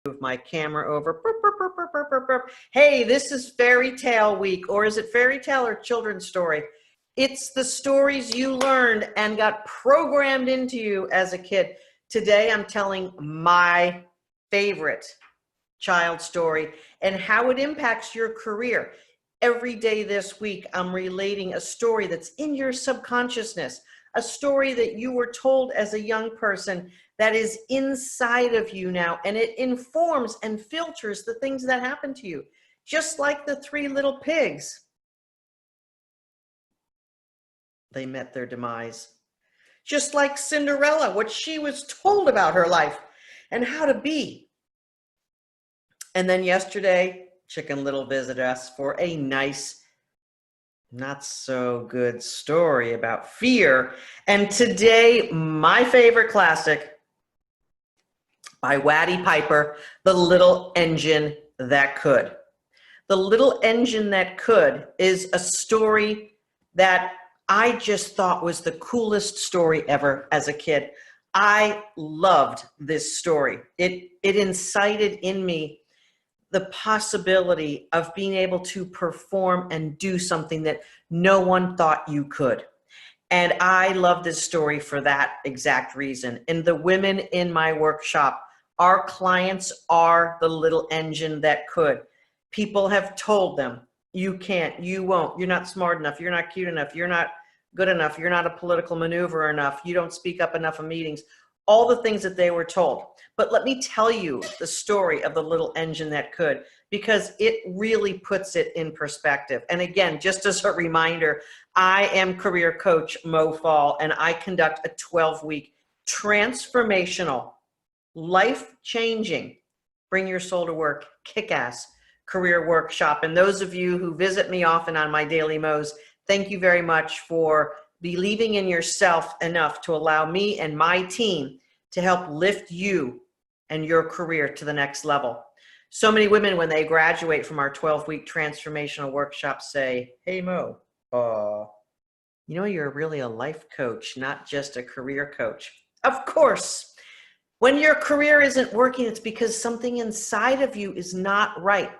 move my camera over. Burp, burp, burp, burp, burp, burp, burp. Hey, this is fairy tale week, or is it fairy tale or children's story? It's the stories you learned and got programmed into you as a kid. Today, I'm telling my favorite child story and how it impacts your career. Every day this week, I'm relating a story that's in your subconsciousness, a story that you were told as a young person that is inside of you now, and it informs and filters the things that happen to you. Just like the three little pigs. They met their demise. Just like Cinderella, what she was told about her life and how to be. And then yesterday, Chicken Little visited us for a nice, not so good story about fear. And today, my favorite classic by Waddy Piper, The Little Engine That Could. The Little Engine That Could is a story that I just thought was the coolest story ever as a kid. I loved this story. It incited in me the possibility of being able to perform and do something that no one thought you could. And I love this story for that exact reason. And the women in my workshop, our clients are the little engine that could. People have told them, you can't, you won't, you're not smart enough, you're not cute enough, you're not good enough, you're not a political maneuverer enough, you don't speak up enough in meetings, all the things that they were told. But let me tell you the story of the little engine that could, because it really puts it in perspective. And again, just as a reminder, I am career coach Mo Faul, and I conduct a 12-week transformational, life-changing, bring your soul to work, kick-ass career workshop. And those of you who visit me often on my daily Mo's, thank you very much for believing in yourself enough to allow me and my team to help lift you and your career to the next level. So many women, when they graduate from our 12-week transformational workshop, say, hey, Mo, you know, you're really a life coach, not just a career coach. Of course, when your career isn't working, it's because something inside of you is not right.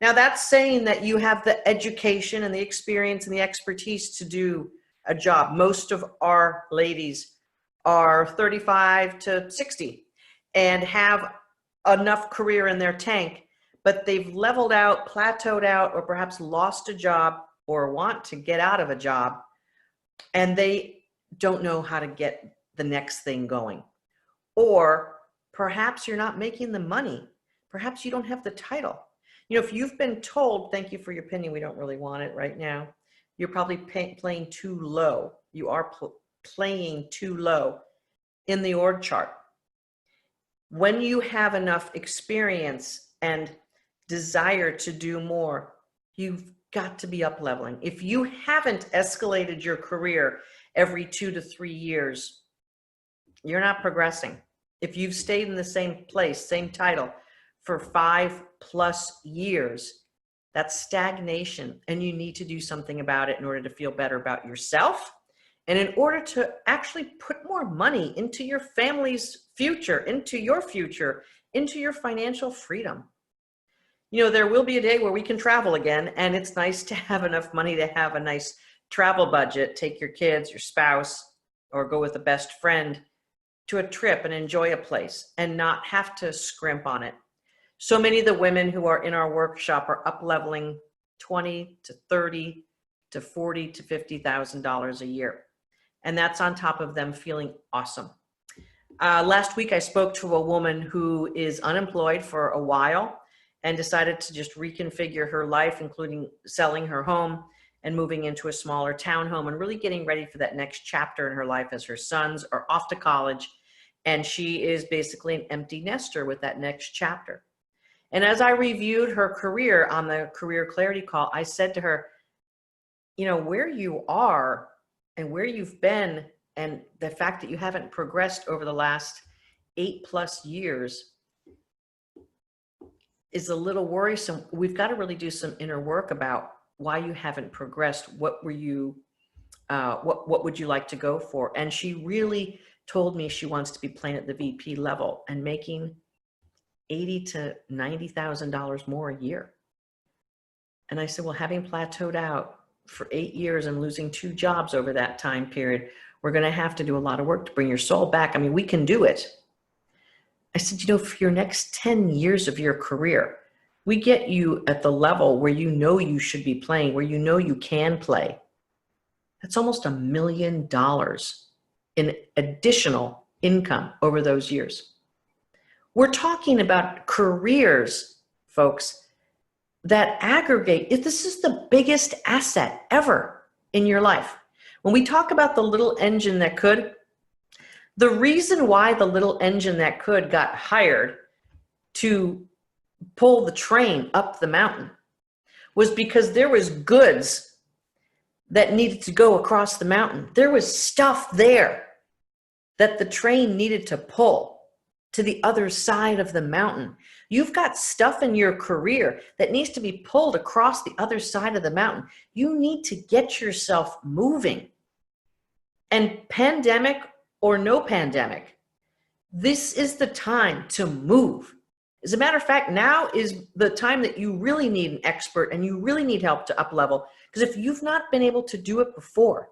Now, that's saying that you have the education and the experience and the expertise to do a job. Most of our ladies are 35 to 60 and have enough career in their tank, but they've leveled out, plateaued out, or perhaps lost a job or want to get out of a job, and they don't know how to get the next thing going. Or perhaps you're not making the money. Perhaps you don't have the title. You know, if you've been told, thank you for your opinion, we don't really want it right now, you're probably playing too low. You are playing too low in the org chart. When you have enough experience and desire to do more, you've got to be up leveling. If you haven't escalated your career every 2 to 3 years, you're not progressing. If you've stayed in the same place, same title for 5+ years, that's stagnation, and you need to do something about it in order to feel better about yourself and in order to actually put more money into your family's future, into your future, into your financial freedom. You know, there will be a day where we can travel again, and it's nice to have enough money to have a nice travel budget, take your kids, your spouse, or go with a best friend to a trip and enjoy a place and not have to scrimp on it. So many of the women who are in our workshop are up leveling $20 to $30 to $40 to $50,000 a year. And that's on top of them feeling awesome. Last week, I spoke to a woman who is unemployed for a while and decided to just reconfigure her life, including selling her home and moving into a smaller townhome and really getting ready for that next chapter in her life as her sons are off to college. And she is basically an empty nester with that next chapter. And as I reviewed her career on the Career Clarity Call, I said to her, you know, where you are and where you've been and the fact that you haven't progressed over the last 8+ years is a little worrisome. We've got to really do some inner work about why you haven't progressed. What were you, what would you like to go for? And she really told me she wants to be playing at the VP level and making $80,000 to $90,000 more a year. And I said, well, having plateaued out for 8 years and losing 2 jobs over that time period, we're going to have to do a lot of work to bring your soul back. I mean, we can do it. I said, you know, for your next 10 years of your career, we get you at the level where you know you should be playing, where you know you can play. That's almost $1 million in additional income over those years. We're talking about careers, folks, that aggregate. If this is the biggest asset ever in your life. When we talk about the little engine that could, the reason why the little engine that could got hired to pull the train up the mountain was because there was goods that needed to go across the mountain. There was stuff there that the train needed to pull to the other side of the mountain. You've got stuff in your career that needs to be pulled across the other side of the mountain. You need to get yourself moving. And pandemic or no pandemic, this is the time to move. As a matter of fact, now is the time that you really need an expert and you really need help to up level. Because if you've not been able to do it before,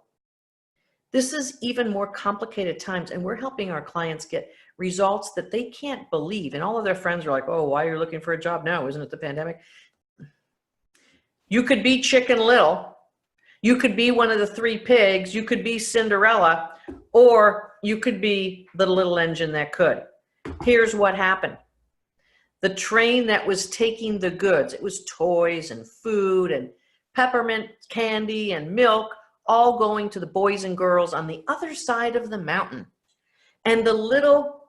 this is even more complicated times, and we're helping our clients get results that they can't believe. And all of their friends are like, oh, why are you looking for a job now? Isn't it the pandemic? You could be Chicken Little. You could be one of the 3 pigs. You could be Cinderella, or you could be the little engine that could. Here's what happened. The train that was taking the goods, it was toys and food and peppermint candy and milk, all going to the boys and girls on the other side of the mountain. And the little,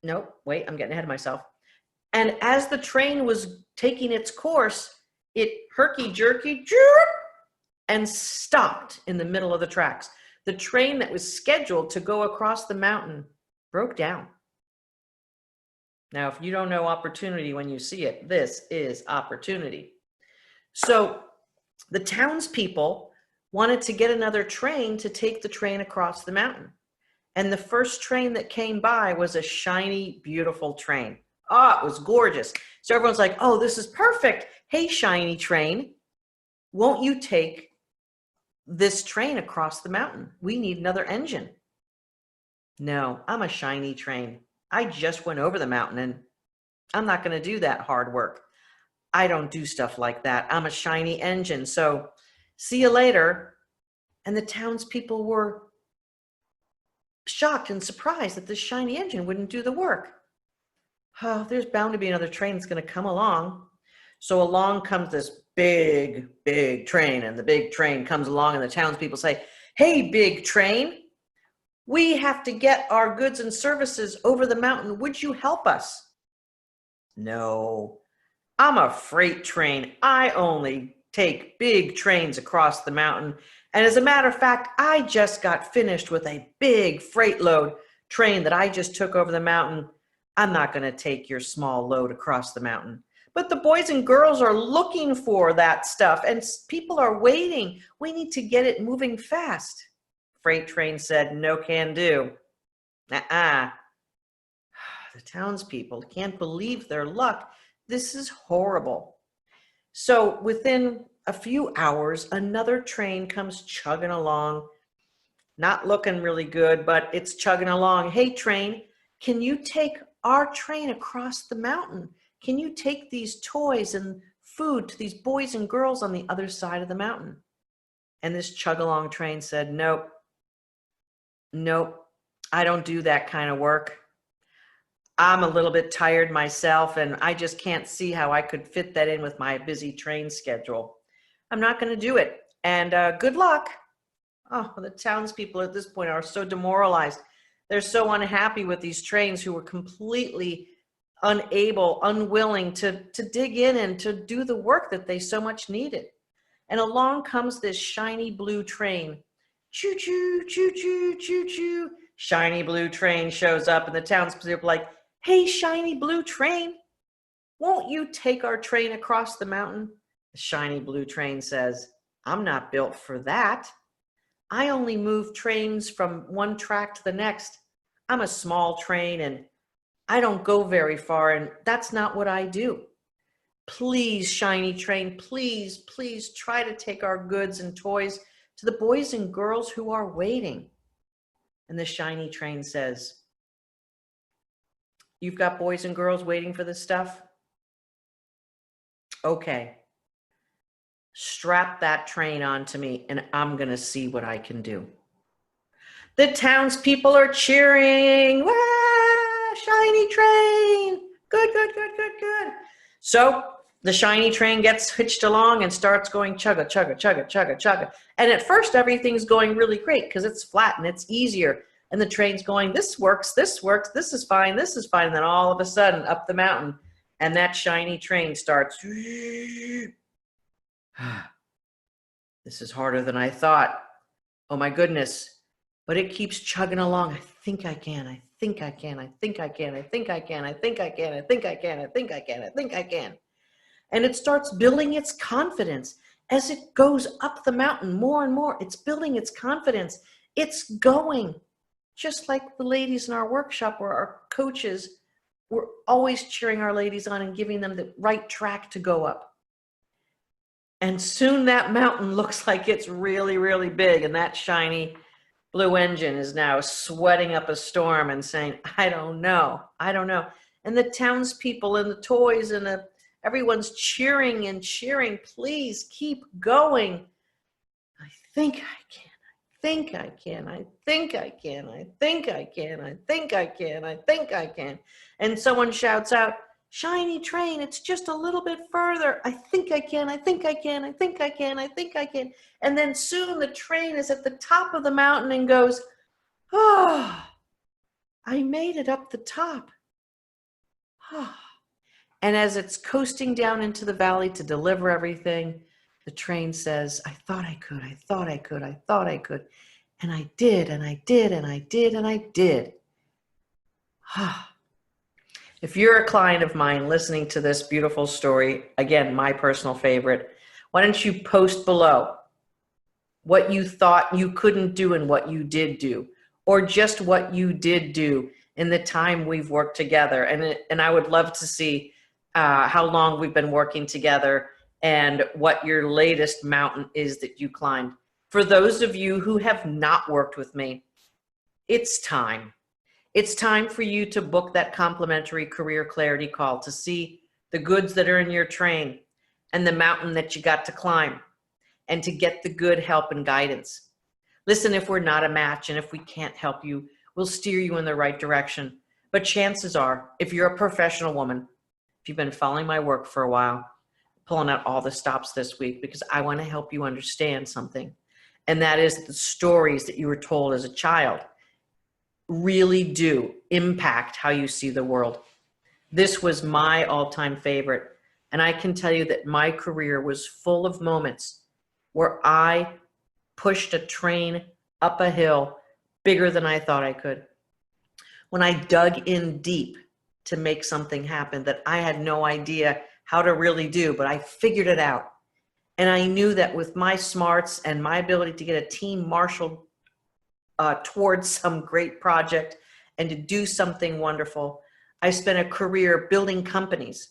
nope, wait, I'm getting ahead of myself. And as the train was taking its course, it herky-jerky and stopped in the middle of the tracks. The train that was scheduled to go across the mountain broke down. Now, if you don't know opportunity when you see it, this is opportunity. So the townspeople wanted to get another train to take the train across the mountain. And the first train that came by was a shiny, beautiful train. Oh, it was gorgeous. So everyone's like, oh, this is perfect. Hey, shiny train, won't you take this train across the mountain? We need another engine. No, I'm a shiny train. I just went over the mountain and I'm not going to do that hard work. I don't do stuff like that. I'm a shiny engine. So see you later. And the townspeople were shocked and surprised that this shiny engine wouldn't do the work. Oh, there's bound to be another train that's going to come along. So along comes this big, big train, and the big train comes along and the townspeople say, hey, big train, we have to get our goods and services over the mountain. Would you help us? No, I'm a freight train. I only take big trains across the mountain. And as a matter of fact, I just got finished with a big freight load train that I just took over the mountain. I'm not going to take your small load across the mountain. But the boys and girls are looking for that stuff and people are waiting. We need to get it moving fast. Freight train said, no can do. The townspeople can't believe their luck. This is horrible. So within a few hours, another train comes chugging along, not looking really good, but it's chugging along. Hey, train, can you take our train across the mountain? Can you take these toys and food to these boys and girls on the other side of the mountain? And this chug along train said, nope, I don't do that kind of work. I'm a little bit tired myself, and I just can't see how I could fit that in with my busy train schedule. I'm not going to do it. And good luck. Oh, the townspeople at this point are so demoralized. They're so unhappy with these trains who were completely unable, unwilling to dig in and to do the work that they so much needed. And along comes this shiny blue train. Choo choo, choo choo, choo choo. Shiny blue train shows up, and the townspeople are like, hey, shiny blue train, won't you take our train across the mountain? The shiny blue train says, I'm not built for that. I only move trains from one track to the next. I'm a small train, and I don't go very far, and that's not what I do. Please, shiny train, please, please try to take our goods and toys to the boys and girls who are waiting. And the shiny train says, you've got boys and girls waiting for this stuff? Okay. Strap that train onto me and I'm going to see what I can do. The townspeople are cheering. Wah, shiny train. Good, good, good, good, good. So the shiny train gets hitched along and starts going chugga, chugga, chugga, chugga, chugga. And at first everything's going really great because it's flat and it's easier. And the train's going, this works, this works, this is fine, this is fine. And then all of a sudden up the mountain and that shiny train starts. This is harder than I thought. Oh my goodness. But it keeps chugging along. I think I can, I think I can, I think I can, I think I can, I think I can, I think I can, I think I can, I think I can. And it starts building its confidence as it goes up the mountain more and more. It's building its confidence. It's going. Just like the ladies in our workshop where our coaches were always cheering our ladies on and giving them the right track to go up. And soon that mountain looks like it's really, really big. And that shiny blue engine is now sweating up a storm and saying, I don't know, I don't know. And the townspeople and the toys and everyone's cheering and cheering, please keep going. I think I can, I think I can, I think I can, I think I can, I think I can, I think I can. And someone shouts out, shiny train, it's just a little bit further. I think I can, I think I can, I think I can, I think I can. And then soon the train is at the top of the mountain and goes, oh, I made it up the top. Oh. And as it's coasting down into the valley to deliver everything, the train says, I thought I could, I thought I could, I thought I could. And I did, and I did, and I did, and I did. If you're a client of mine listening to this beautiful story, again, my personal favorite, why don't you post below what you thought you couldn't do and what you did do, or just what you did do in the time we've worked together. And I would love to see how long we've been working together and what your latest mountain is that you climbed. For those of you who have not worked with me, it's time. It's time for you to book that complimentary career clarity call to see the goods that are in your train and the mountain that you got to climb, and to get the good help and guidance. Listen, if we're not a match and if we can't help you, we'll steer you in the right direction. But chances are, if you're a professional woman, if you've been following my work for a while, pulling out all the stops this week because I want to help you understand something. And that is the stories that you were told as a child really do impact how you see the world. This was my all-time favorite. And I can tell you that my career was full of moments where I pushed a train up a hill bigger than I thought I could. When I dug in deep to make something happen that I had no idea how to really do, but I figured it out. And I knew that with my smarts and my ability to get a team marshaled towards some great project and to do something wonderful, I spent a career building companies,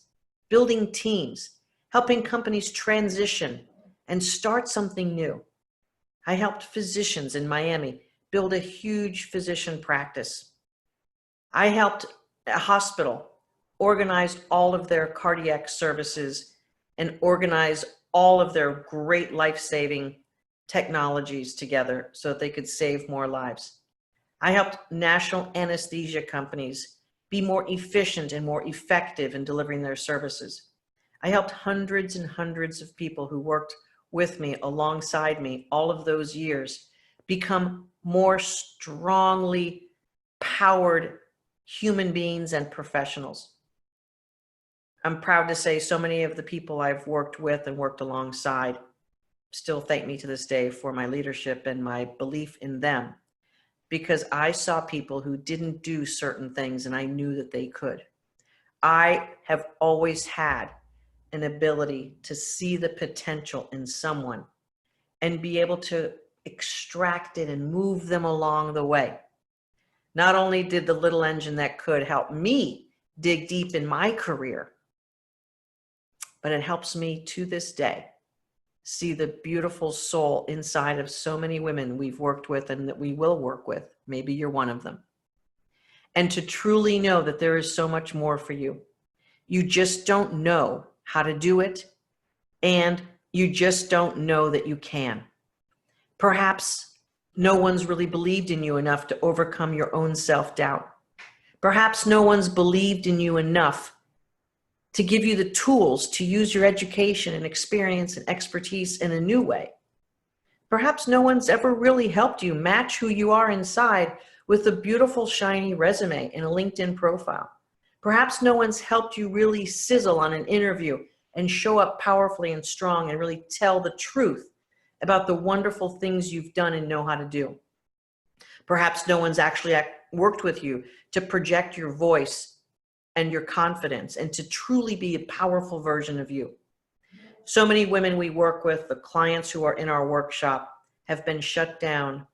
building teams, helping companies transition and start something new. I helped physicians in Miami build a huge physician practice. I helped a hospital organize all of their cardiac services and organize all of their great life-saving technologies together so that they could save more lives. I helped national anesthesia companies be more efficient and more effective in delivering their services. I helped hundreds and hundreds of people who worked with me, alongside me, all of those years, become more strongly powered human beings and professionals. I'm proud to say so many of the people I've worked with and worked alongside still thank me to this day for my leadership and my belief in them, because I saw people who didn't do certain things and I knew that they could. I have always had an ability to see the potential in someone and be able to extract it and move them along the way. Not only did the little engine that could help me dig deep in my career, but it helps me to this day see the beautiful soul inside of so many women we've worked with and that we will work with. Maybe you're one of them. And to truly know that there is so much more for you. You just don't know how to do it, and you just don't know that you can. Perhaps no one's really believed in you enough to overcome your own self-doubt. Perhaps no one's believed in you enough to give you the tools to use your education and experience and expertise in a new way. Perhaps no one's ever really helped you match who you are inside with a beautiful, shiny resume and a LinkedIn profile. Perhaps no one's helped you really sizzle on an interview and show up powerfully and strong and really tell the truth about the wonderful things you've done and know how to do. Perhaps no one's actually worked with you to project your voice and your confidence and to truly be a powerful version of you. So many women we work with, the clients who are in our workshop, have been shut down,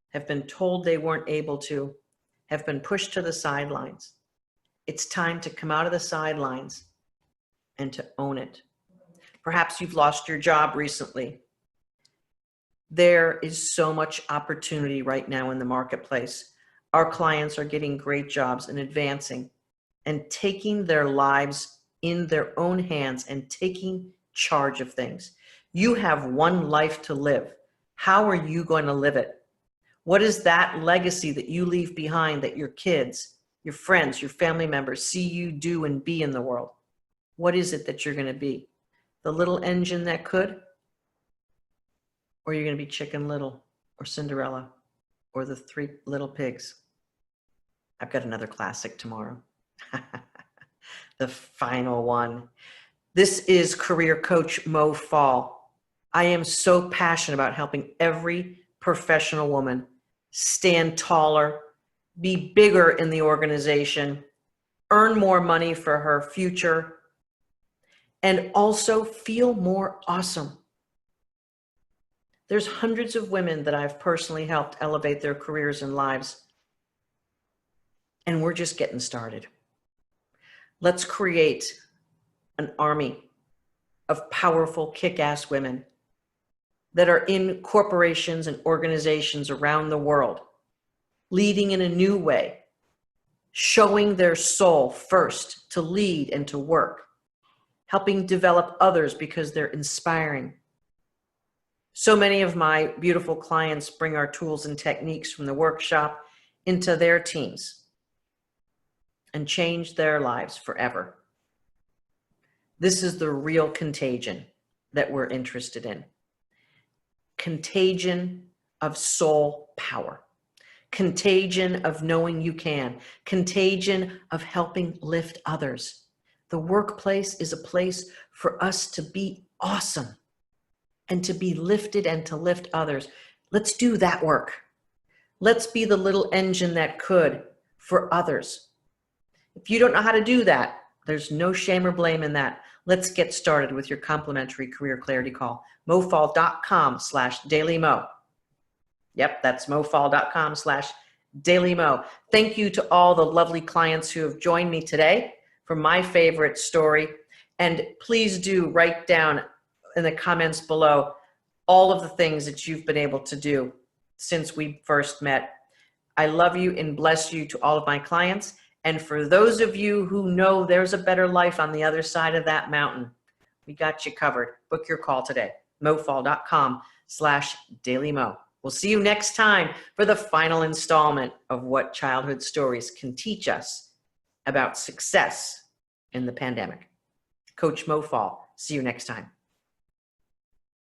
have been told they weren't able to, have been pushed to the sidelines. It's time to come out of the sidelines and to own it. Perhaps you've lost your job recently. There is so much opportunity right now in the marketplace. Our clients are getting great jobs and advancing and taking their lives in their own hands and taking charge of things. You have one life to live. How are you going to live it? What is that legacy that you leave behind that your kids, your friends, your family members see you do and be in the world? What is it that you're going to be? The little engine that could? Or you're going to be Chicken Little or Cinderella or the Three Little Pigs? I've got another classic tomorrow. The final one. This is career coach Mo Faul. I am so passionate about helping every professional woman stand taller, be bigger in the organization, earn more money for her future, and also feel more awesome. There's hundreds of women that I've personally helped elevate their careers and lives, and we're just getting started. Let's create an army of powerful, kick-ass women that are in corporations and organizations around the world, leading in a new way, showing their soul first to lead and to work, helping develop others because they're inspiring. So many of my beautiful clients bring our tools and techniques from the workshop into their teams and change their lives forever. This is the real contagion that we're interested in. Contagion of soul power. Contagion of knowing you can. Contagion of helping lift others. The workplace is a place for us to be awesome and to be lifted and to lift others. Let's do that work. Let's be the little engine that could for others. If you don't know how to do that, there's no shame or blame in that. Let's get started with your complimentary career clarity call. mofaul.com/dailymo. Yep, that's mofaul.com/dailymo. Thank you to all the lovely clients who have joined me today for my favorite story. And please do write down in the comments below all of the things that you've been able to do since we first met. I love you and bless you to all of my clients. And for those of you who know there's a better life on the other side of that mountain, we got you covered. Book your call today. mofaul.com/dailymo. We'll see you next time for the final installment of what childhood stories can teach us about success in the pandemic. Coach Mo Faul. See you next time.